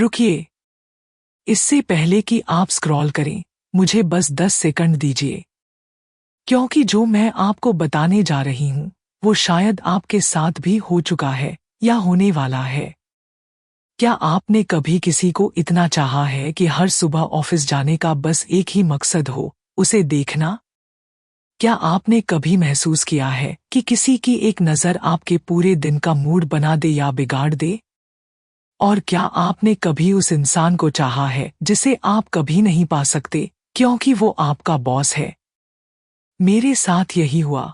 रुकिए, इससे पहले कि आप स्क्रॉल करें, मुझे बस 10 सेकंड दीजिए, क्योंकि जो मैं आपको बताने जा रही हूं वो शायद आपके साथ भी हो चुका है या होने वाला है। क्या आपने कभी किसी को इतना चाहा है कि हर सुबह ऑफिस जाने का बस एक ही मकसद हो, उसे देखना? क्या आपने कभी महसूस किया है कि किसी की एक नज़र आपके पूरे दिन का मूड बना दे या बिगाड़ दे? और क्या आपने कभी उस इंसान को चाहा है जिसे आप कभी नहीं पा सकते क्योंकि वो आपका बॉस है? मेरे साथ यही हुआ।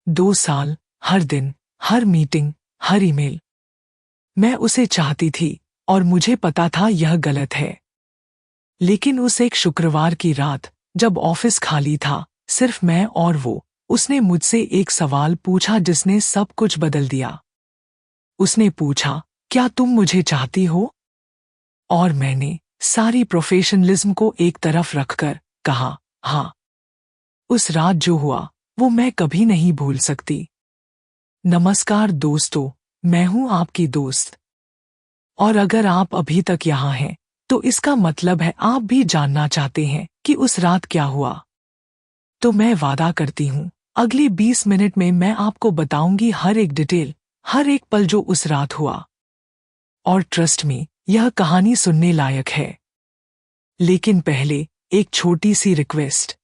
2 साल, हर दिन, हर मीटिंग, हर ईमेल। मैं उसे चाहती थी और मुझे पता था यह गलत है। लेकिन उस एक शुक्रवार की रात, जब ऑफिस खाली था, सिर्फ मैं और वो, उसने मुझसे एक सवाल पूछा जिसने सब कुछ बदल दिया। उसने पूछा, क्या तुम मुझे चाहती हो? और मैंने सारी प्रोफेशनलिज्म को एक तरफ रखकर कहा, हाँ। उस रात जो हुआ वो मैं कभी नहीं भूल सकती। नमस्कार दोस्तों, मैं हूं आपकी दोस्त। और अगर आप अभी तक यहाँ हैं तो इसका मतलब है आप भी जानना चाहते हैं कि उस रात क्या हुआ। तो मैं वादा करती हूँ, अगले 20 मिनट में मैं आपको बताऊंगी हर एक डिटेल, हर एक पल जो उस रात हुआ। और ट्रस्ट मी, यह कहानी सुनने लायक है। लेकिन पहले एक छोटी सी रिक्वेस्ट।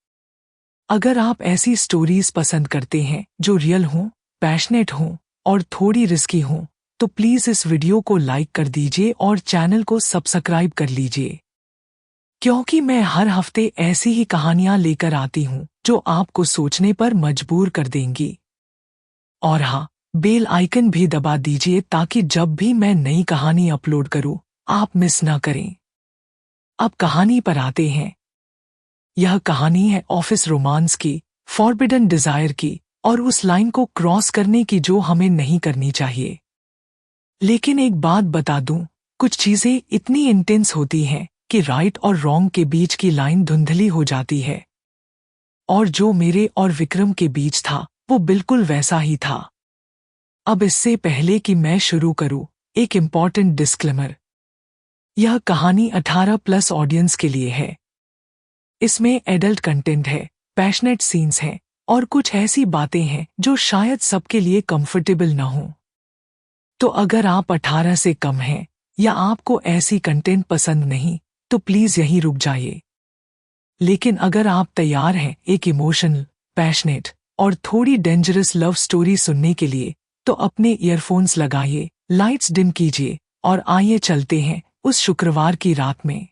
अगर आप ऐसी स्टोरीज पसंद करते हैं जो रियल हों, पैशनेट हों और थोड़ी रिस्की हों, तो प्लीज इस वीडियो को लाइक कर दीजिए और चैनल को सब्सक्राइब कर लीजिए, क्योंकि मैं हर हफ्ते ऐसी ही कहानियां लेकर आती हूं जो आपको सोचने पर मजबूर कर देंगी। और हाँ, बेल आइकन भी दबा दीजिए ताकि जब भी मैं नई कहानी अपलोड करूं, आप मिस ना करें। अब कहानी पर आते हैं। यह कहानी है ऑफिस रोमांस की, फॉरबिडन डिजायर की, और उस लाइन को क्रॉस करने की जो हमें नहीं करनी चाहिए। लेकिन एक बात बता दूं, कुछ चीजें इतनी इंटेंस होती हैं कि राइट और रॉन्ग के बीच की लाइन धुंधली हो जाती है। और जो मेरे और विक्रम के बीच था वो बिल्कुल वैसा ही था। अब इससे पहले कि मैं शुरू करूं, एक इम्पॉर्टेंट डिस्क्लेमर। यह कहानी 18+ ऑडियंस के लिए है। इसमें एडल्ट कंटेंट है, पैशनेट सीन्स हैं और कुछ ऐसी बातें हैं जो शायद सबके लिए कंफर्टेबल न हो। तो अगर आप 18 से कम हैं या आपको ऐसी कंटेंट पसंद नहीं, तो प्लीज यहीं रुक जाइए। लेकिन अगर आप तैयार हैं एक इमोशनल, पैशनेट और थोड़ी डेंजरस लव स्टोरी सुनने के लिए, तो अपने ईयरफोन्स लगाइए, लाइट्स डिम कीजिए और आइए चलते हैं उस शुक्रवार की रात में।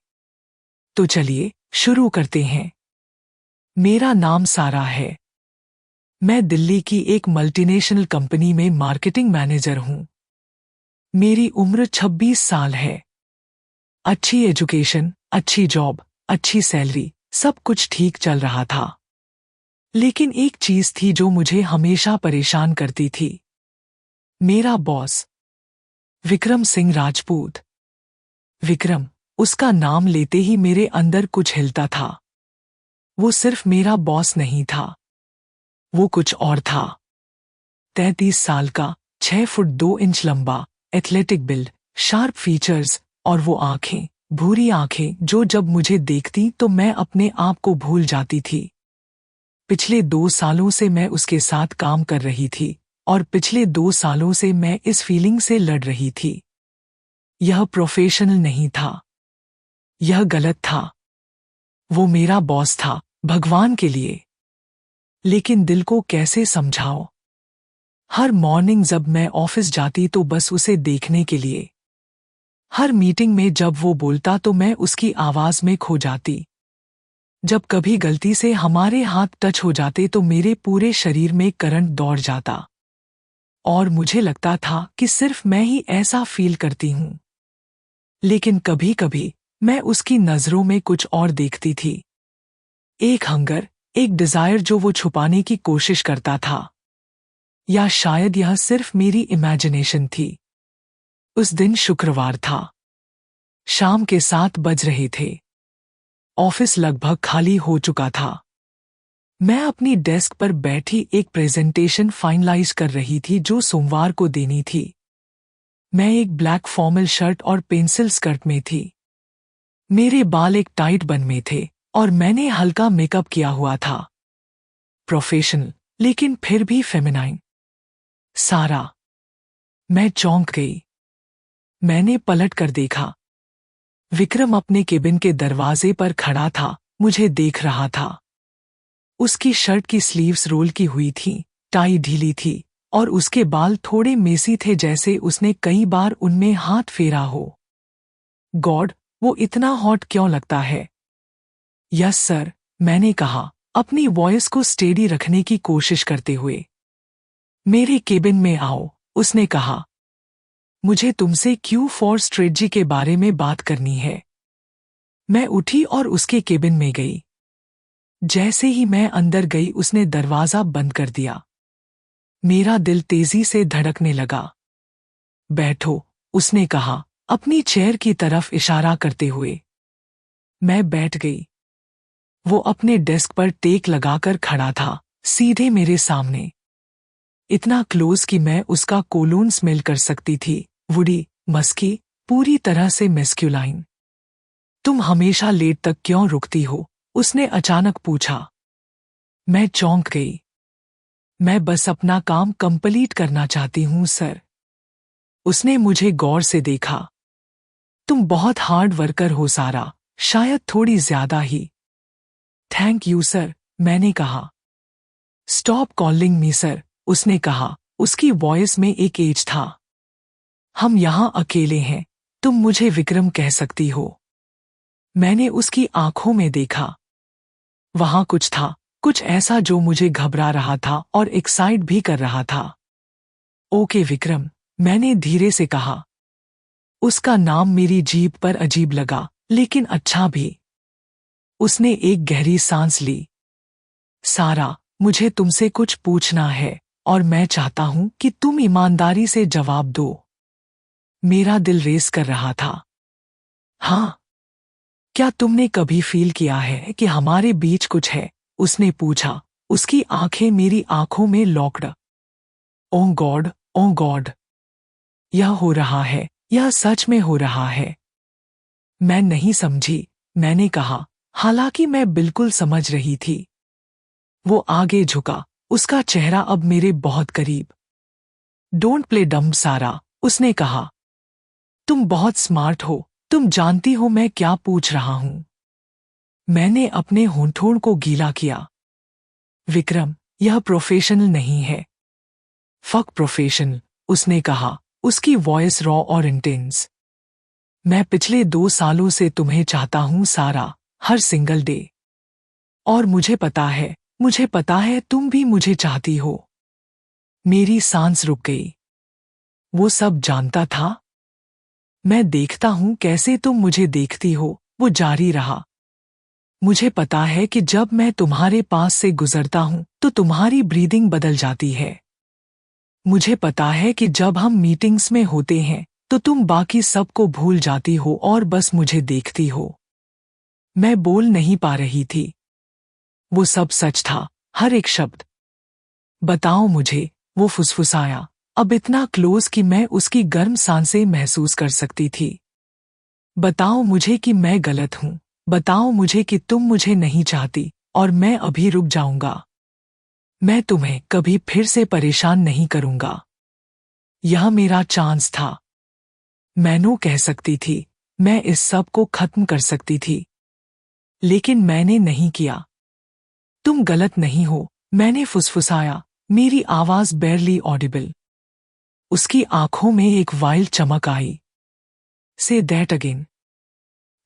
तो चलिए शुरू करते हैं। मेरा नाम सारा है। मैं दिल्ली की एक मल्टीनेशनल कंपनी में मार्केटिंग मैनेजर हूं। मेरी उम्र 26 साल है। अच्छी एजुकेशन, अच्छी जॉब, अच्छी सैलरी, सब कुछ ठीक चल रहा था। लेकिन एक चीज थी जो मुझे हमेशा परेशान करती थी। मेरा बॉस, विक्रम सिंह राजपूत। विक्रम, उसका नाम लेते ही मेरे अंदर कुछ हिलता था। वो सिर्फ मेरा बॉस नहीं था, वो कुछ और था। 33 साल का, 6 फुट 2 इंच लंबा, एथलेटिक बिल्ड, शार्प फीचर्स और वो आंखें, भूरी आंखें जो जब मुझे देखती तो मैं अपने आप को भूल जाती थी। पिछले 2 सालों से मैं उसके साथ काम कर रही थी और पिछले 2 सालों से मैं इस फीलिंग से लड़ रही थी। यह प्रोफेशनल नहीं था, यह गलत था। वो मेरा बॉस था, भगवान के लिए। लेकिन दिल को कैसे समझाओ? हर मॉर्निंग जब मैं ऑफिस जाती तो बस उसे देखने के लिए। हर मीटिंग में जब वो बोलता तो मैं उसकी आवाज में खो जाती। जब कभी गलती से हमारे हाथ टच हो जाते तो मेरे पूरे शरीर में करंट दौड़ जाता। और मुझे लगता था कि सिर्फ मैं ही ऐसा फील करती हूं। लेकिन कभी कभी मैं उसकी नजरों में कुछ और देखती थी। एक हंगर, एक डिजायर जो वो छुपाने की कोशिश करता था। या शायद यह सिर्फ मेरी इमेजिनेशन थी। उस दिन शुक्रवार था। शाम के 7 बज रहे थे। ऑफिस लगभग खाली हो चुका था। मैं अपनी डेस्क पर बैठी एक प्रेजेंटेशन फाइनलाइज कर रही थी जो सोमवार को देनी थी। मैं एक ब्लैक फॉर्मल शर्ट और पेंसिल स्कर्ट में थी। मेरे बाल एक टाइट बन में थे और मैंने हल्का मेकअप किया हुआ था। प्रोफेशनल, लेकिन फिर भी फेमिनाइन। सारा। मैं चौंक गई। मैंने पलट कर देखा। विक्रम अपने केबिन के दरवाजे पर खड़ा था, मुझे देख रहा था। उसकी शर्ट की स्लीव्स रोल की हुई थी, टाई ढीली थी और उसके बाल थोड़े मेसी थे, जैसे उसने कई बार उनमें हाथ फेरा हो। गॉड, वो इतना हॉट क्यों लगता है? यस सर, मैंने कहा, अपनी वॉइस को स्टेडी रखने की कोशिश करते हुए। मेरे केबिन में आओ, उसने कहा। मुझे तुमसे Q4 स्ट्रेटजी के बारे में बात करनी है। मैं उठी और उसके केबिन में गई। जैसे ही मैं अंदर गई उसने दरवाजा बंद कर दिया। मेरा दिल तेजी से धड़कने लगा। बैठो, उसने कहा, अपनी चेयर की तरफ इशारा करते हुए। मैं बैठ गई। वो अपने डेस्क पर टेक लगाकर खड़ा था, सीधे मेरे सामने। इतना क्लोज कि मैं उसका कोलून स्मेल कर सकती थी, वुडी, मस्की, पूरी तरह से मैस्कुलाइन। तुम हमेशा लेट तक क्यों रुकती हो? उसने अचानक पूछा। मैं चौंक गई। मैं बस अपना काम कंप्लीट करना चाहती हूँ सर। उसने मुझे गौर से देखा। तुम बहुत हार्ड वर्कर हो सारा, शायद थोड़ी ज्यादा ही। थैंक यू सर, मैंने कहा। स्टॉप कॉलिंग मी सर, उसने कहा, उसकी वॉइस में एक एज था। हम यहाँ अकेले हैं, तुम मुझे विक्रम कह सकती हो। मैंने उसकी आंखों में देखा। वहां कुछ था, कुछ ऐसा जो मुझे घबरा रहा था और एक्साइट भी कर रहा था। ओके विक्रम, मैंने धीरे से कहा। उसका नाम मेरी जीभ पर अजीब लगा, लेकिन अच्छा भी। उसने एक गहरी सांस ली। सारा, मुझे तुमसे कुछ पूछना है और मैं चाहता हूं कि तुम ईमानदारी से जवाब दो। मेरा दिल रेस कर रहा था। हाँ। क्या तुमने कभी फील किया है कि हमारे बीच कुछ है? उसने पूछा, उसकी आंखें मेरी आंखों में लॉक्ड। ओह गॉड, ओह गॉड। यह हो रहा है, यह सच में हो रहा है। मैं नहीं समझी, मैंने कहा, हालांकि मैं बिल्कुल समझ रही थी। वो आगे झुका, उसका चेहरा अब मेरे बहुत करीब। डोंट प्ले डम्ब सारा, उसने कहा। तुम बहुत स्मार्ट हो, तुम जानती हो मैं क्या पूछ रहा हूं। मैंने अपने होंठों को गीला किया। विक्रम, यह प्रोफेशनल नहीं है। फक प्रोफेशनल, उसने कहा, उसकी वॉइस रॉ और इंटेंस। मैं पिछले 2 सालों से तुम्हें चाहता हूं सारा, हर सिंगल डे। और मुझे पता है तुम भी मुझे चाहती हो। मेरी सांस रुक गई। वो सब जानता था? मैं देखता हूं कैसे तुम मुझे देखती हो, वो जारी रहा। मुझे पता है कि जब मैं तुम्हारे पास से गुजरता हूं तो तुम्हारी ब्रीदिंग बदल जाती है। मुझे पता है कि जब हम मीटिंग्स में होते हैं तो तुम बाकी सबको भूल जाती हो और बस मुझे देखती हो। मैं बोल नहीं पा रही थी। वो सब सच था, हर एक शब्द। बताओ मुझे, वो फुसफुसाया, अब इतना क्लोज कि मैं उसकी गर्म सांसें महसूस कर सकती थी। बताओ मुझे कि मैं गलत हूं। बताओ मुझे कि तुम मुझे नहीं चाहती और मैं अभी रुक जाऊंगा। मैं तुम्हें कभी फिर से परेशान नहीं करूंगा। यह मेरा चांस था। मैं नो कह सकती थी, मैं इस सब को खत्म कर सकती थी। लेकिन मैंने नहीं किया। तुम गलत नहीं हो, मैंने फुसफुसाया, मेरी आवाज बेरली ऑडिबल। उसकी आंखों में एक वाइल्ड चमक आई। Say that again.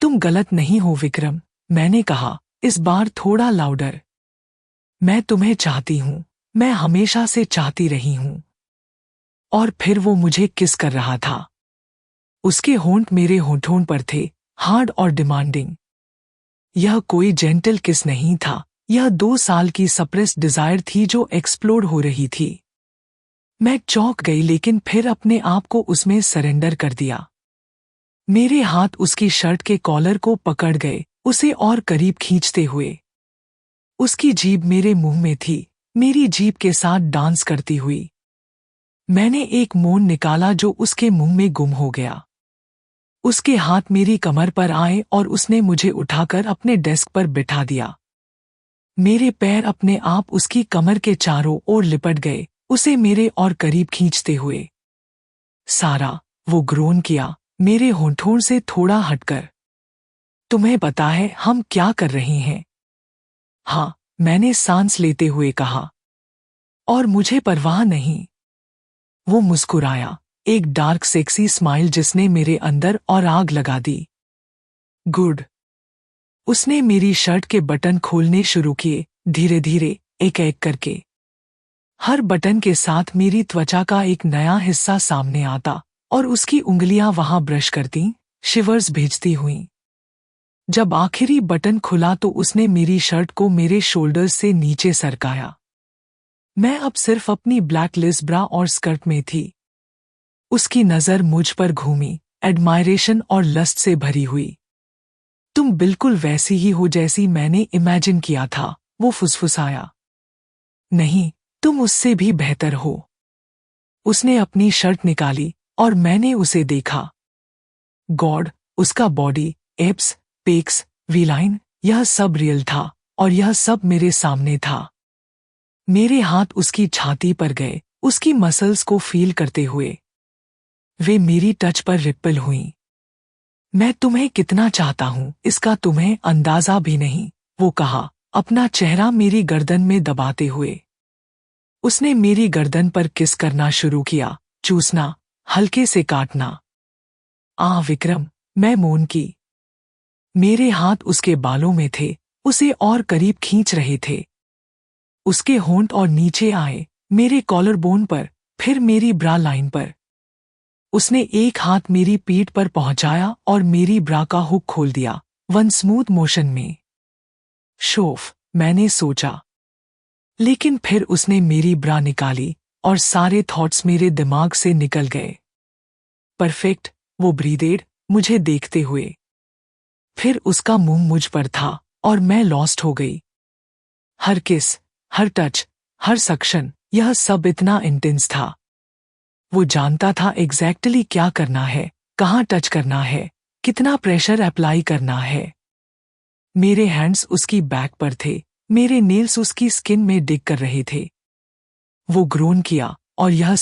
तुम गलत नहीं हो विक्रम, मैंने कहा, इस बार थोड़ा लाउडर। मैं तुम्हें चाहती हूं, मैं हमेशा से चाहती रही हूं। और फिर वो मुझे किस कर रहा था। उसके होंठ मेरे होंठों पर थे, हार्ड और डिमांडिंग। यह कोई जेंटल किस नहीं था, यह 2 साल की सप्रेस्ड डिजायर थी जो एक्सप्लोड हो रही थी। मैं चौंक गई लेकिन फिर अपने आप को उसमें सरेंडर कर दिया। मेरे हाथ उसकी शर्ट के कॉलर को पकड़ गए, उसे और करीब खींचते हुए। उसकी जीभ मेरे मुंह में थी, मेरी जीभ के साथ डांस करती हुई। मैंने एक मौन निकाला जो उसके मुंह में गुम हो गया। उसके हाथ मेरी कमर पर आए और उसने मुझे उठाकर अपने डेस्क पर बिठा दिया। मेरे पैर अपने आप उसकी कमर के चारों ओर लिपट गए, उसे मेरे और करीब खींचते हुए। सारा, वो ग्रोन किया, मेरे होंठों से थोड़ा हटकर। तुम्हें पता है हम क्या कर रहे हैं? हाँ, मैंने सांस लेते हुए कहा। और मुझे परवाह नहीं। वो मुस्कुराया, एक डार्क सेक्सी स्माइल जिसने मेरे अंदर और आग लगा दी। गुड। उसने मेरी शर्ट के बटन खोलने शुरू किए, धीरे धीरे, एक एक करके। हर बटन के साथ मेरी त्वचा का एक नया हिस्सा सामने आता और उसकी उंगलियां वहां ब्रश करती, शिवर्स भेजती हुईं। जब आखिरी बटन खुला तो उसने मेरी शर्ट को मेरे शोल्डर्स से नीचे सरकाया। मैं अब सिर्फ अपनी ब्लैक लेस ब्रा और स्कर्ट में थी। उसकी नजर मुझ पर घूमी, एडमायरेशन और लस्ट से भरी हुई। तुम बिल्कुल वैसी ही हो जैसी मैंने इमेजिन किया था, वो फुसफुसाया। नहीं, तुम उससे भी बेहतर हो। उसने अपनी शर्ट निकाली और मैंने उसे देखा। गॉड, उसका बॉडी, एब्स, पेक्स, वीलाइन, यह सब रियल था और यह सब मेरे सामने था। मेरे हाथ उसकी छाती पर गए, उसकी मसल्स को फील करते हुए। वे मेरी टच पर रिप्पल हुईं। मैं तुम्हें कितना चाहता हूं इसका तुम्हें अंदाजा भी नहीं, वो कहा, अपना चेहरा मेरी गर्दन में दबाते हुए। उसने मेरी गर्दन पर किस करना शुरू किया, चूसना, हल्के से काटना। विक्रम, मैं मौन की। मेरे हाथ उसके बालों में थे, उसे और करीब खींच रहे थे। उसके होंठ और नीचे आए, मेरे कॉलर बोन पर, फिर मेरी ब्रा लाइन पर। उसने एक हाथ मेरी पीठ पर पहुंचाया और मेरी ब्रा का हुक खोल दिया, वन स्मूथ मोशन में। शोफ, मैंने सोचा। लेकिन फिर उसने मेरी ब्रा निकाली और सारे थॉट्स मेरे दिमाग से निकल गए। परफेक्ट, वो ब्रीदेड, मुझे देखते हुए। फिर उसका मुंह मुझ पर था और मैं लॉस्ट हो गई। हर किस, हर टच, हर सक्शन, यह सब इतना इंटेंस था। वो जानता था एग्जैक्टली क्या करना है, कहाँ टच करना है, कितना प्रेशर अप्लाई करना है। मेरे हैंड्स उसकी बैक पर थे, मेरे नेल्स उसकी स्किन में डिग कर रहे थे। वो ग्रोन किया और यह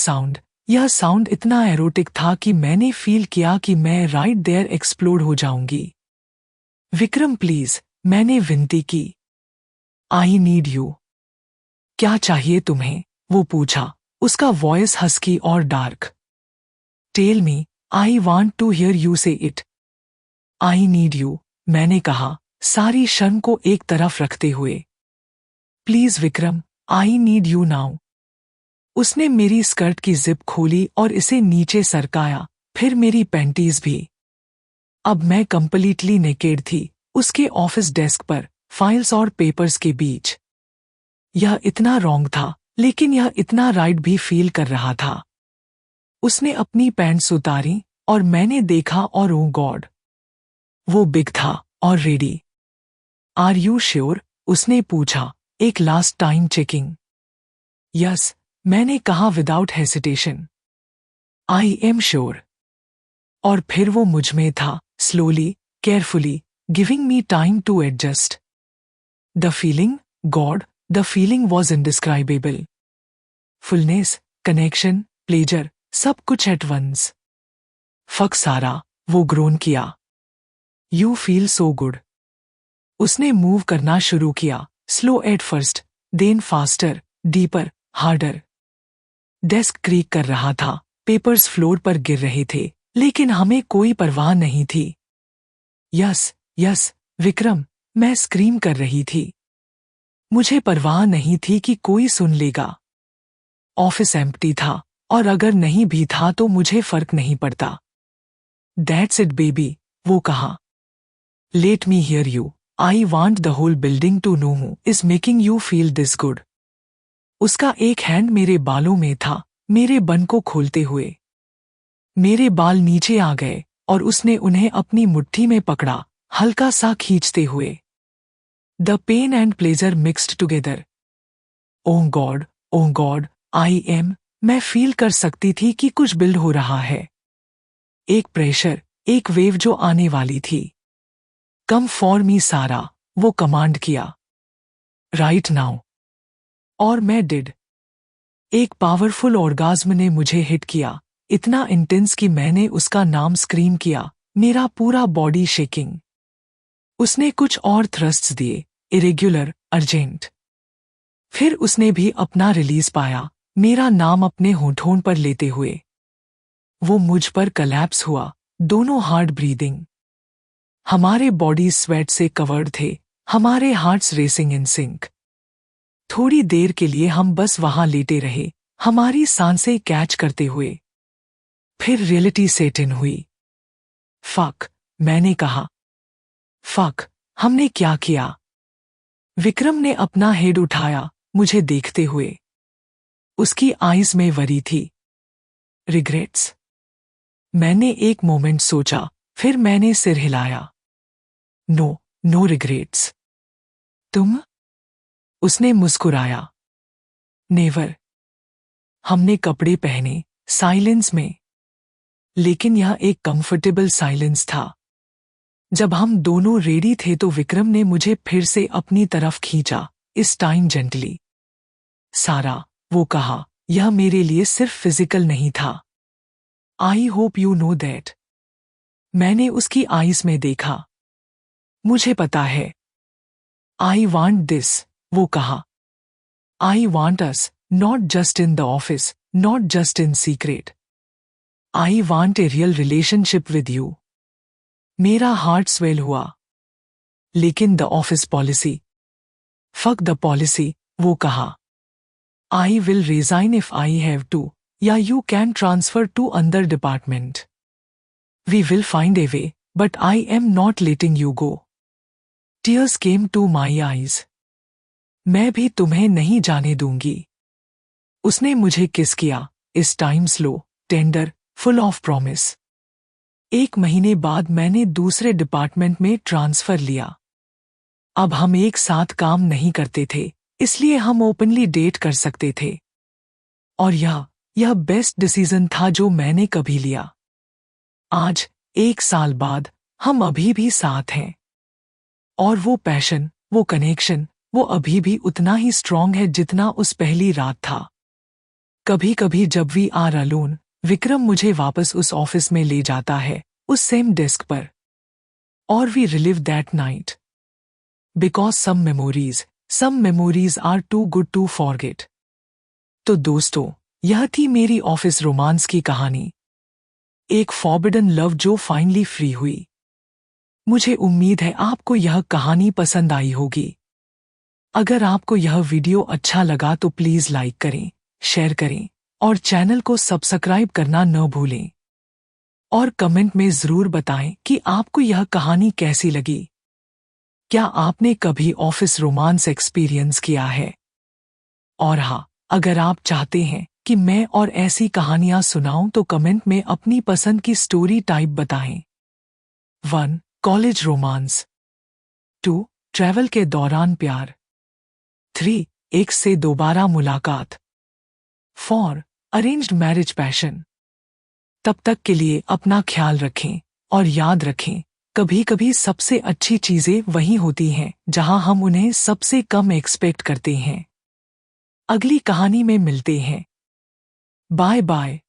साउंड इतना एरोटिक था कि मैंने फील किया कि मैं राइट देयर एक्सप्लोड हो जाऊंगी। विक्रम प्लीज, मैंने विनती की। I need you. क्या चाहिए तुम्हें? वो पूछा, उसका वॉइस हस्की और dark. Tell me, I want to hear you say it. I need you, मैंने कहा, सारी शर्म को एक तरफ रखते हुए। Please Vikram, I need you now. उसने मेरी स्कर्ट की जिप खोली और इसे नीचे सरकाया, फिर मेरी पैंटीज भी। अब मैं कंप्लीटली नेकेड थी, उसके ऑफिस डेस्क पर, फाइल्स और पेपर्स के बीच। यह इतना रॉन्ग था, लेकिन यह इतना राइट भी फील कर रहा था। उसने अपनी पैंट्स उतारी और मैंने देखा और ओ गॉड, वो बिग था और रेडी। Are you sure? उसने पूछा, एक लास्ट टाइम चेकिंग। यस, मैंने कहा without hesitation. I am sure. और फिर वो मुझ में था, slowly, carefully, giving me time to adjust. The feeling, God, the feeling was indescribable. Fullness, connection, pleasure, सब कुछ एट वंस। फक सारा, वो ग्रोन किया। You feel so good. उसने मूव करना शुरू किया, slow at first, then faster, deeper, harder. Desk creak कर रहा था, पेपर्स फ्लोर पर गिर रहे थे, लेकिन हमें कोई परवाह नहीं थी। यस, यस, विक्रम, मैं स्क्रीम कर रही थी। मुझे परवाह नहीं थी कि कोई सुन लेगा। ऑफिस एम्प्टी था, और अगर नहीं भी था तो मुझे फर्क नहीं पड़ता। दैट्स इट बेबी, वो कहा। Let me hear you, I want the whole building to know who is making you feel this good. उसका एक हैंड मेरे बालों में था, मेरे बन को खोलते हुए। मेरे बाल नीचे आ गए और उसने उन्हें अपनी मुट्ठी में पकड़ा, हल्का सा खींचते हुए। The pain and pleasure mixed together. Oh God, I am मैं फील कर सकती थी कि कुछ बिल्ड हो रहा है। एक प्रेशर, एक वेव जो आने वाली थी। कम फॉर मी सारा, वो कमांड किया। Right now. और मैं डिड। एक पावरफुल ऑर्गाज्म ने मुझे हिट किया, इतना इंटेंस कि मैंने उसका नाम स्क्रीम किया, मेरा पूरा बॉडी शेकिंग। उसने कुछ और थ्रस्ट्स दिए, इरेग्युलर, अर्जेंट। फिर उसने भी अपना रिलीज पाया, मेरा नाम अपने होठों पर लेते हुए। वो मुझ पर कलैप्स हुआ, दोनों हार्ड ब्रीदिंग। हमारे बॉडी स्वेट से कवर्ड थे, हमारे हार्ट्स रेसिंग इन सिंक। थोड़ी देर के लिए हम बस वहां लेटे रहे, हमारी सांसें कैच करते हुए। फिर रियलिटी सेट इन हुई। फक, मैंने कहा। फक, हमने क्या किया? विक्रम ने अपना हेड उठाया, मुझे देखते हुए। उसकी आईज में वरी थी। रिग्रेट्स? मैंने एक मोमेंट सोचा, फिर मैंने सिर हिलाया। No, no regrets. तुम? उसने मुस्कुराया। नेवर। हमने कपड़े पहने, साइलेंस में। लेकिन यह एक कंफर्टेबल साइलेंस था। जब हम दोनों रेडी थे तो विक्रम ने मुझे फिर से अपनी तरफ खींचा, इस टाइम जेंटली। सारा, वो कहा, यह मेरे लिए सिर्फ फिजिकल नहीं था। I hope you know that. मैंने उसकी आईज में देखा। मुझे पता है। आई वांट दिस, वो कहा। I want us, not just in the office, not just in secret. I want a real relationship with you. मेरा हार्ट स्वेल हुआ। लेकिन the office policy. Fuck the policy, वो कहा। I will resign if I have to, या you can transfer to other department. We will find a way, but I am not letting you go. Tears came to my eyes. मैं भी तुम्हें नहीं जाने दूंगी। उसने मुझे किस किया, इस time slow, tender, full of promise. 1 महीने बाद मैंने दूसरे डिपार्टमेंट में ट्रांसफर लिया। अब हम एक साथ काम नहीं करते थे, इसलिए हम ओपनली डेट कर सकते थे। और यह बेस्ट डिसीजन था जो मैंने कभी लिया। आज, 1 साल बाद, हम अभी भी साथ हैं। और वो पैशन, वो कनेक्शन, वो अभी भी उतना ही स्ट्रांग है जितना उस पहली रात था। कभी कभी जब वी आर अलोन, विक्रम मुझे वापस उस ऑफिस में ले जाता है, उस सेम डेस्क पर। और we relive that night. Because some memories are too good to forget. तो दोस्तों, यह थी मेरी ऑफिस रोमांस की कहानी। एक फॉरबिडन लव जो फाइनली फ्री हुई। मुझे उम्मीद है आपको यह कहानी पसंद आई होगी। अगर आपको यह वीडियो अच्छा लगा तो प्लीज लाइक करें, शेयर करें और चैनल को सब्सक्राइब करना न भूलें। और कमेंट में जरूर बताएं कि आपको यह कहानी कैसी लगी। क्या आपने कभी ऑफिस रोमांस एक्सपीरियंस किया है? और हाँ, अगर आप चाहते हैं कि मैं और ऐसी कहानियां सुनाऊं तो कमेंट में अपनी पसंद की स्टोरी टाइप बताएं। 1. College romance. 2. ट्रैवल के दौरान प्यार। 3. एक से दोबारा मुलाकात। 4. Arranged marriage passion. तब तक के लिए अपना ख्याल रखें और याद रखें, कभी कभी सबसे अच्छी चीजें वही होती हैं जहां हम उन्हें सबसे कम एक्सपेक्ट करते हैं। अगली कहानी में मिलते हैं। Bye bye.